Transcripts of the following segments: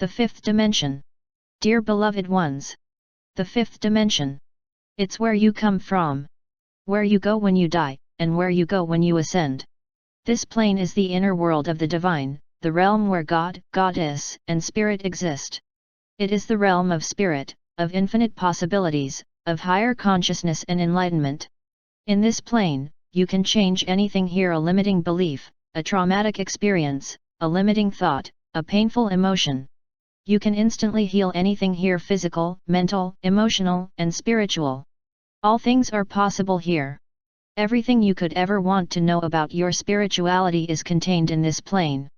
The fifth dimension. Dear beloved ones. The fifth dimension. It's where you come from. Where you go when you die, and where you go when you ascend. This plane is the inner world of the divine, the realm where God, Goddess, and Spirit exist. It is the realm of spirit, of infinite possibilities, of higher consciousness and enlightenment. In this plane, you can change anything here: a limiting belief, a traumatic experience, a limiting thought, a painful emotion. You can instantly heal anything here: physical, mental, emotional, and spiritual. All things are possible here. Everything you could ever want to know about your spirituality is contained in this plane.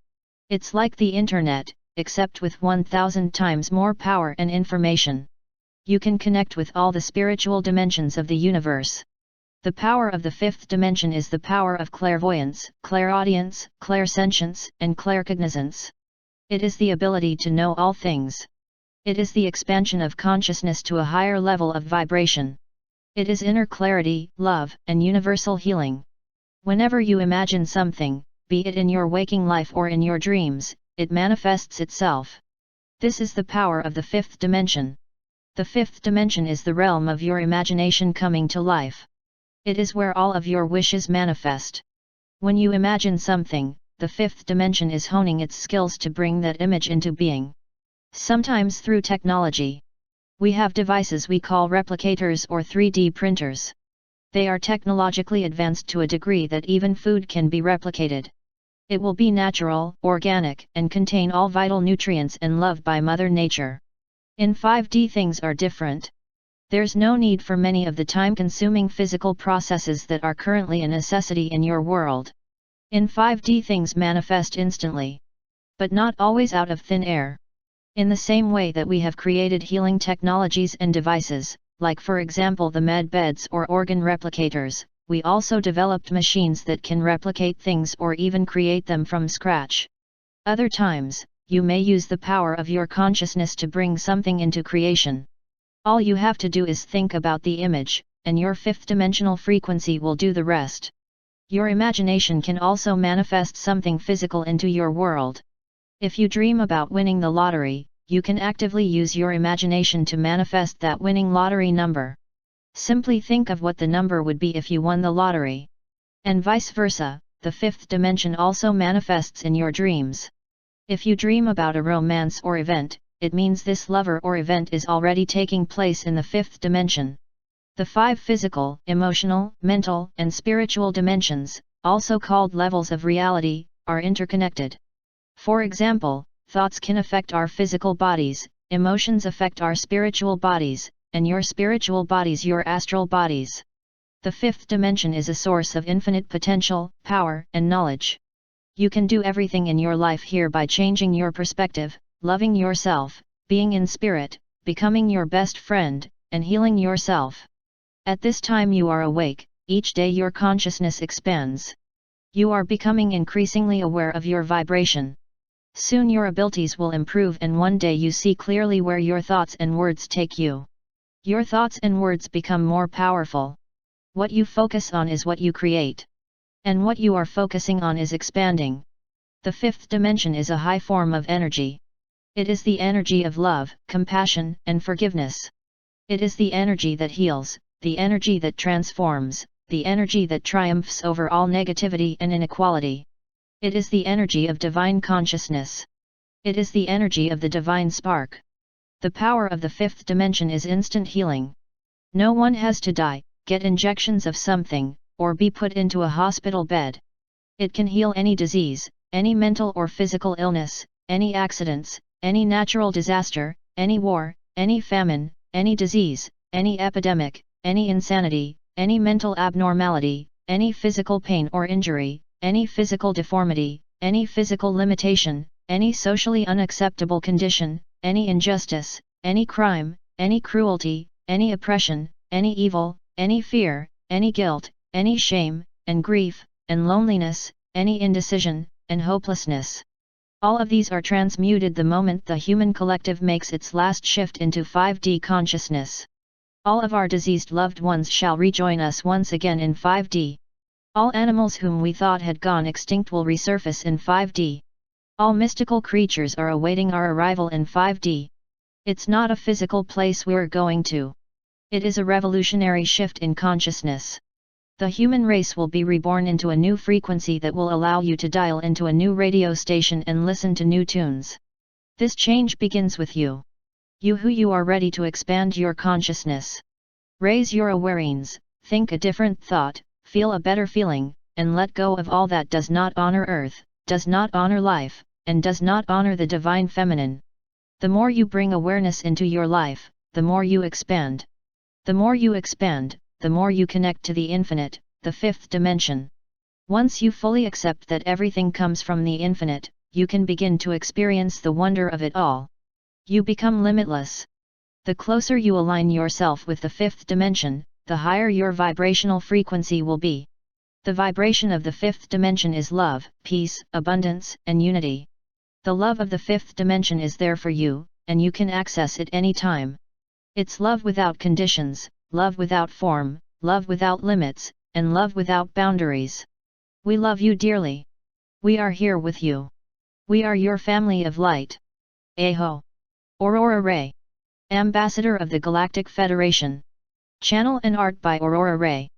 It's like the internet, except with 1000 times more power and information. You can connect with all the spiritual dimensions of the universe. The power of the fifth dimension is the power of clairvoyance, clairaudience, clairsentience, and claircognizance. It is the ability to know all things. It is the expansion of consciousness to a higher level of vibration. It is inner clarity, love, and universal healing. Whenever you imagine something, be it in your waking life or in your dreams, it manifests itself. This is the power of the fifth dimension. The fifth dimension is the realm of your imagination coming to life. It is where all of your wishes manifest. When you imagine something, the fifth dimension is honing its skills to bring that image into being. Sometimes through technology. We have devices we call replicators or 3D printers. They are technologically advanced to a degree that even food can be replicated. It will be natural, organic, and contain all vital nutrients and loved by Mother Nature. In 5D things are different. There's no need for many of the time-consuming physical processes that are currently a necessity in your world. In 5D things manifest instantly. But not always out of thin air. In the same way that we have created healing technologies and devices, like for example the med beds or organ replicators, we also developed machines that can replicate things or even create them from scratch. Other times, you may use the power of your consciousness to bring something into creation. All you have to do is think about the image, and your fifth dimensional frequency will do the rest. Your imagination can also manifest something physical into your world. If you dream about winning the lottery, you can actively use your imagination to manifest that winning lottery number. Simply think of what the number would be if you won the lottery. And vice versa, the fifth dimension also manifests in your dreams. If you dream about a romance or event, it means this lover or event is already taking place in the fifth dimension. The 5 physical, emotional, mental, and spiritual dimensions, also called levels of reality, are interconnected. For example, thoughts can affect our physical bodies, emotions affect our spiritual bodies, and your spiritual bodies your astral bodies. The fifth dimension is a source of infinite potential, power, and knowledge. You can do everything in your life here by changing your perspective, loving yourself, being in spirit, becoming your best friend, and healing yourself. At this time you are awake, each day your consciousness expands. You are becoming increasingly aware of your vibration. Soon your abilities will improve and one day you see clearly where your thoughts and words take you. Your thoughts and words become more powerful. What you focus on is what you create. And what you are focusing on is expanding. The fifth dimension is a high form of energy. It is the energy of love, compassion, and forgiveness. It is the energy that heals, the energy that transforms, the energy that triumphs over all negativity and inequality. It is the energy of divine consciousness. It is the energy of the divine spark. The power of the fifth dimension is instant healing. No one has to die, get injections of something, or be put into a hospital bed. It can heal any disease, any mental or physical illness, any accidents, any natural disaster, any war, any famine, any disease, any epidemic, any insanity, any mental abnormality, any physical pain or injury, any physical deformity, any physical limitation, any socially unacceptable condition, any injustice, any crime, any cruelty, any oppression, any evil, any fear, any guilt, any shame, and grief, and loneliness, any indecision, and hopelessness. All of these are transmuted the moment the human collective makes its last shift into 5D consciousness. All of our diseased loved ones shall rejoin us once again in 5D. All animals whom we thought had gone extinct will resurface in 5D. All mystical creatures are awaiting our arrival in 5D. It's not a physical place we're going to. It is a revolutionary shift in consciousness. The human race will be reborn into a new frequency that will allow you to dial into a new radio station and listen to new tunes. This change begins with you. You who you are ready to expand your consciousness. Raise your awareness, think a different thought, feel a better feeling, and let go of all that does not honor earth, does not honor life, and does not honor the divine feminine. The more you bring awareness into your life, the more you expand. The more you expand, the more you connect to the infinite, the fifth dimension. Once you fully accept that everything comes from the infinite, you can begin to experience the wonder of it all. You become limitless. The closer you align yourself with the fifth dimension, the higher your vibrational frequency will be. The vibration of the fifth dimension is love, peace, abundance, and unity. The love of the fifth dimension is there for you, and you can access it anytime. It's love without conditions, love without form, love without limits, and love without boundaries. We love you dearly. We are here with you. We are your family of light. Aho. Aurora Ray. Ambassador of the Galactic Federation. Channel and art by Aurora Ray.